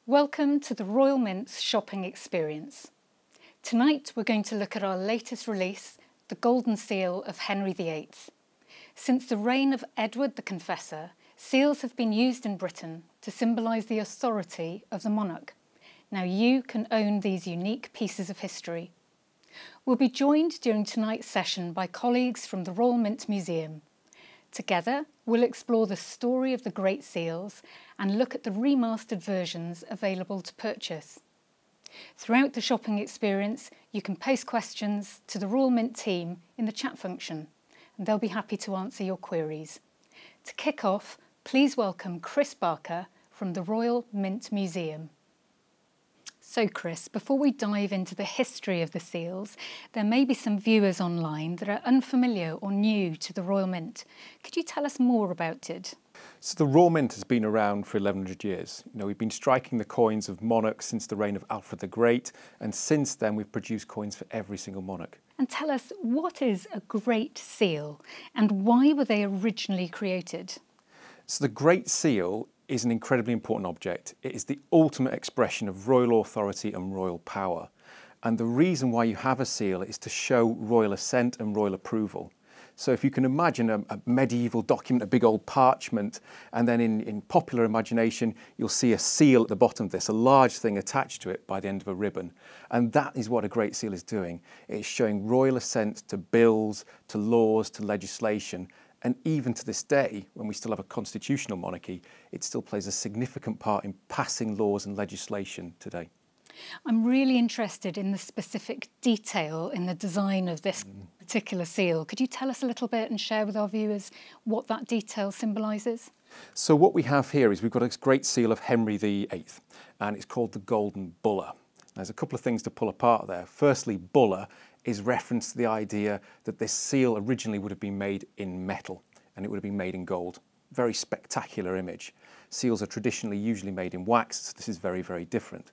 Welcome to the Royal Mint's shopping experience. Tonight we're going to look at our latest release, the Golden Seal of Henry VIII. Since the reign of Edward the Confessor, seals have been used in Britain to symbolise the authority of the monarch. Now you can own these unique pieces of history. We'll be joined during tonight's session by colleagues from the Royal Mint Museum. Together, we'll explore the story of the Great Seals and look at the remastered versions available to purchase. Throughout the shopping experience, you can post questions to the Royal Mint team in the chat function, and they'll be happy to answer your queries. To kick off, please welcome Chris Barker from the Royal Mint Museum. So Chris, before we dive into the history of the seals, there may be some viewers online that are unfamiliar or new to the Royal Mint. Could you tell us more about it? So the Royal Mint has been around for 1100 years. We've been striking the coins of monarchs since the reign of Alfred the Great, and since then we've produced coins for every single monarch. And tell us, what is a Great Seal and why were they originally created? So the Great Seal is an incredibly important object. It is the ultimate expression of royal authority and royal power. And the reason why you have a seal is to show royal assent and royal approval. So if you can imagine a medieval document, a big old parchment, and then in popular imagination, you'll see a seal at the bottom of this, a large thing attached to it by the end of a ribbon. And that is what a Great Seal is doing. It's showing royal assent to bills, to laws, to legislation. And even to this day, when we still have a constitutional monarchy, it still plays a significant part in passing laws and legislation today. I'm really interested in the specific detail in the design of this particular seal. Could you tell us a little bit and share with our viewers what that detail symbolises? So what we have here is we've got a Great Seal of Henry VIII, and it's called the Golden Bulla. There's a couple of things to pull apart there. Firstly, bulla is reference to the idea that this seal originally would have been made in metal and it would have been made in gold. Very spectacular image. Seals are traditionally usually made in wax, so this is very, very different.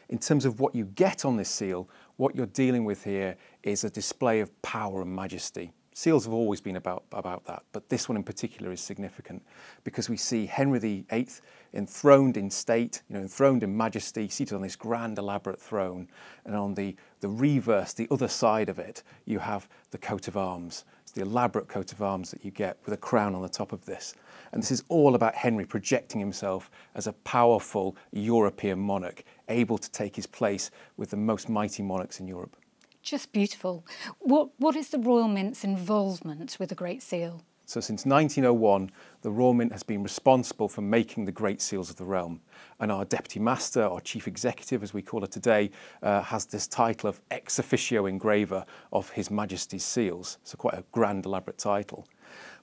In terms of what you get on this seal, what you're dealing with here is a display of power and majesty. Seals have always been about that, but this one in particular is significant because we see Henry VIII enthroned in state, enthroned in majesty, seated on this grand elaborate throne, and on the reverse, the other side of it, you have the coat of arms. It's the elaborate coat of arms that you get with a crown on the top of this. And this is all about Henry projecting himself as a powerful European monarch, able to take his place with the most mighty monarchs in Europe. Just beautiful. What is the Royal Mint's involvement with the Great Seal? So since 1901, the Royal Mint has been responsible for making the Great Seals of the realm. And our Deputy Master, or Chief Executive as we call her today, has this title of ex officio engraver of His Majesty's seals. So quite a grand, elaborate title.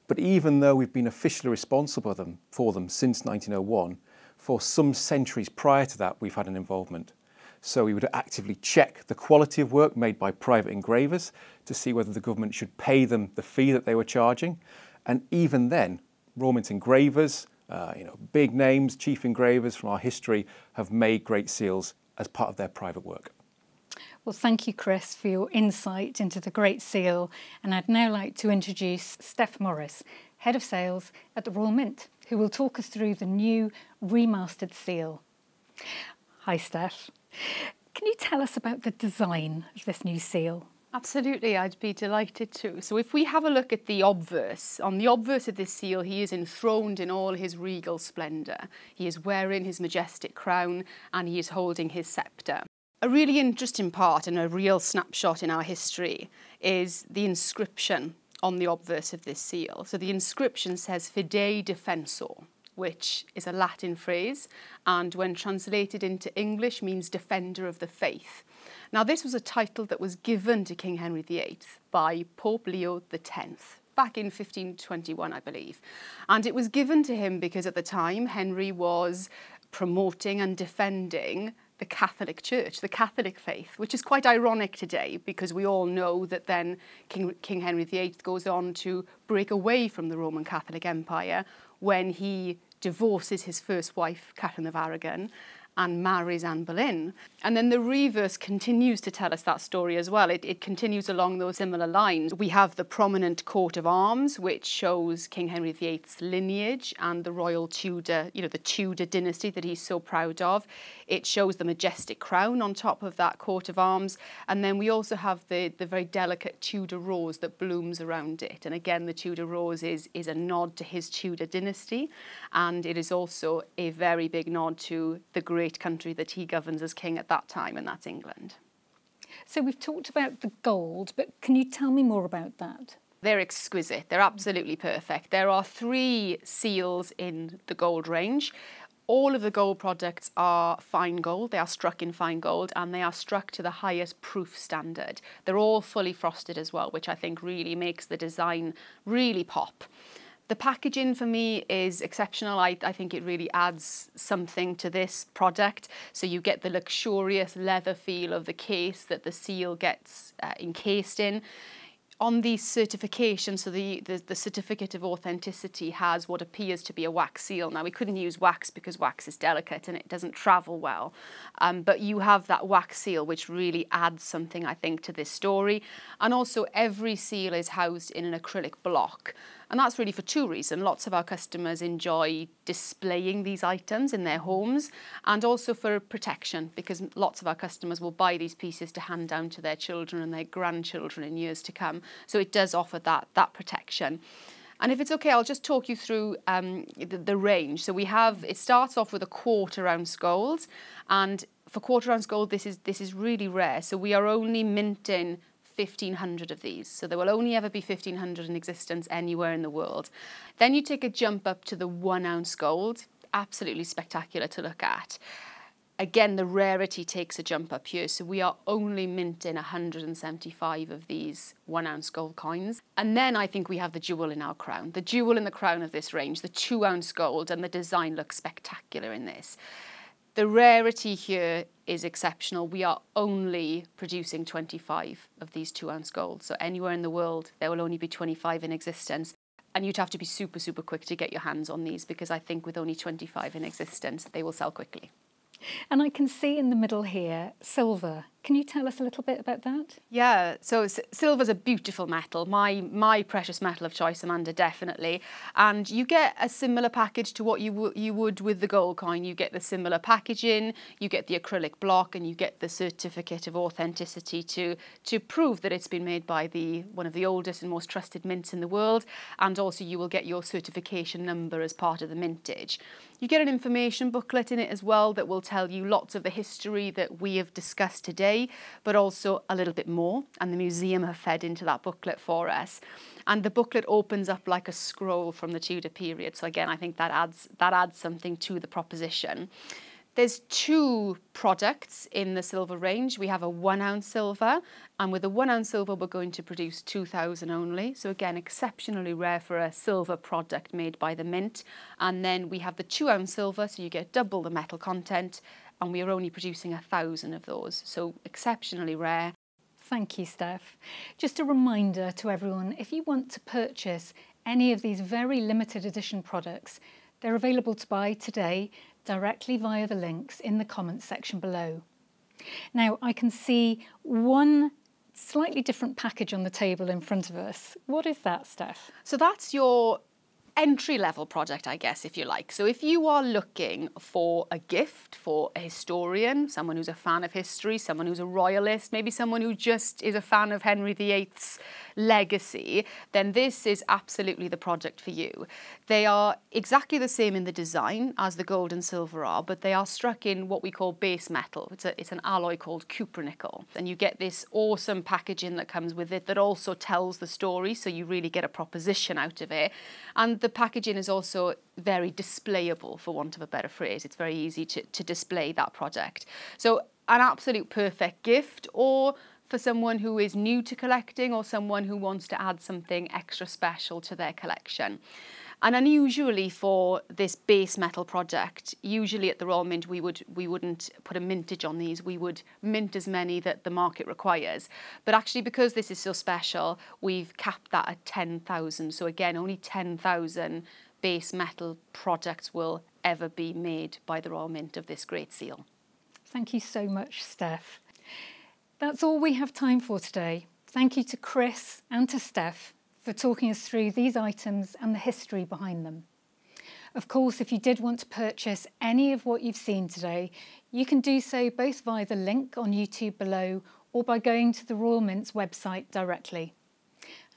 But even though we've been officially responsible for them since 1901, for some centuries prior to that, we've had an involvement. So we would actively check the quality of work made by private engravers to see whether the government should pay them the fee that they were charging. And even then, Royal Mint engravers, big names, chief engravers from our history have made Great Seals as part of their private work. Well, thank you, Chris, for your insight into the Great Seal. And I'd now like to introduce Steph Morris, Head of Sales at the Royal Mint, who will talk us through the new remastered seal. Hi, Steph. Can you tell us about the design of this new seal? Absolutely, I'd be delighted to. So if we have a look at the obverse, on the obverse of this seal, he is enthroned in all his regal splendour. He is wearing his majestic crown and he is holding his sceptre. A really interesting part and a real snapshot in our history is the inscription on the obverse of this seal. So the inscription says Fidei Defensor, which is a Latin phrase, and when translated into English means defender of the faith. Now, this was a title that was given to King Henry VIII by Pope Leo X, back in 1521, I believe. And it was given to him because at the time, Henry was promoting and defending the Catholic Church, the Catholic faith, which is quite ironic today because we all know that then King Henry VIII goes on to break away from the Roman Catholic Empire when he divorces his first wife, Catherine of Aragon, and marries Anne Boleyn. And then the reverse continues to tell us that story as well. It continues along those similar lines. We have the prominent coat of arms, which shows King Henry VIII's lineage and the royal Tudor, the Tudor dynasty that he's so proud of. It shows the majestic crown on top of that coat of arms. And then we also have the very delicate Tudor rose that blooms around it. And again, the Tudor rose is a nod to his Tudor dynasty. And it is also a very big nod to the great country that he governs as king at that time, and that's England. So we've talked about the gold, but can you tell me more about that? They're exquisite. They're absolutely perfect. There are 3 seals in the gold range. All of the gold products are fine gold. They are struck in fine gold, and they are struck to the highest proof standard. They're all fully frosted as well, which I think really makes the design really pop. The packaging for me is exceptional. I think it really adds something to this product. So you get the luxurious leather feel of the case that the seal gets encased in. On the certification, so the certificate of authenticity has what appears to be a wax seal. Now, we couldn't use wax because wax is delicate and it doesn't travel well. But you have that wax seal, which really adds something, I think, to this story. And also, every seal is housed in an acrylic block. And that's really for 2 reasons. Lots of our customers enjoy displaying these items in their homes, and also for protection, because lots of our customers will buy these pieces to hand down to their children and their grandchildren in years to come. So it does offer that protection. And if it's okay, I'll just talk you through the range. So it starts off with a 1/4 ounce gold, and for 1/4 ounce gold, this is really rare. So we are only minting 1,500 of these. So there will only ever be 1,500 in existence anywhere in the world. Then you take a jump up to the 1 ounce gold. Absolutely spectacular to look at. Again, the rarity takes a jump up here. So we are only minting 175 of these 1 ounce gold coins. And then I think we have the jewel in our crown. The jewel in the crown of this range, the 2 ounce gold, and the design looks spectacular in this. The rarity here is exceptional. We are only producing 25 of these 2 ounce gold. So anywhere in the world, there will only be 25 in existence. And you'd have to be super, super quick to get your hands on these, because I think with only 25 in existence, they will sell quickly. And I can see in the middle here, silver. Can you tell us a little bit about that? Yeah, so silver's a beautiful metal, my precious metal of choice, Amanda, definitely. And you get a similar package to what you would with the gold coin. You get the similar packaging, you get the acrylic block, and you get the certificate of authenticity to prove that it's been made by one of the oldest and most trusted mints in the world. And also you will get your certification number as part of the mintage. You get an information booklet in it as well that will tell you lots of the history that we have discussed today, but also a little bit more. And the museum have fed into that booklet for us. And the booklet opens up like a scroll from the Tudor period. So again, I think that adds something to the proposition. There's 2 products in the silver range. We have a 1 ounce silver, and with a 1 ounce silver, we're going to produce 2,000 only. So again, exceptionally rare for a silver product made by the mint. And then we have the 2 ounce silver, so you get double the metal content, and we are only producing 1,000 of those. So exceptionally rare. Thank you, Steph. Just a reminder to everyone, if you want to purchase any of these very limited edition products, they're available to buy today directly via the links in the comments section below. Now, I can see one slightly different package on the table in front of us. What is that, Steph? So that's your entry-level product, I guess, if you like. So if you are looking for a gift for a historian, someone who's a fan of history, someone who's a royalist, maybe someone who just is a fan of Henry VIII's legacy, then this is absolutely the product for you. They are exactly the same in the design as the gold and silver are, but they are struck in what we call base metal. It's an alloy called cupronickel. And you get this awesome packaging that comes with it that also tells the story, so you really get a proposition out of it. And the packaging is also very displayable, for want of a better phrase. It's very easy to display that product. So an absolute perfect gift, or for someone who is new to collecting, or someone who wants to add something extra special to their collection. And unusually for this base metal project, usually at the Royal Mint we wouldn't put a mintage on these. We would mint as many that the market requires. But actually, because this is so special, we've capped that at 10,000. So again, only 10,000 base metal projects will ever be made by the Royal Mint of this great seal. Thank you so much, Steph. That's all we have time for today. Thank you to Chris and to Steph for talking us through these items and the history behind them. Of course, if you did want to purchase any of what you've seen today, you can do so both via the link on YouTube below or by going to the Royal Mint's website directly.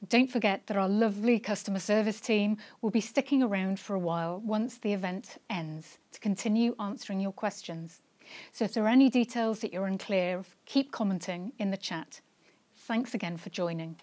Don't forget that our lovely customer service team will be sticking around for a while once the event ends to continue answering your questions. So if there are any details that you're unclear of, keep commenting in the chat. Thanks again for joining.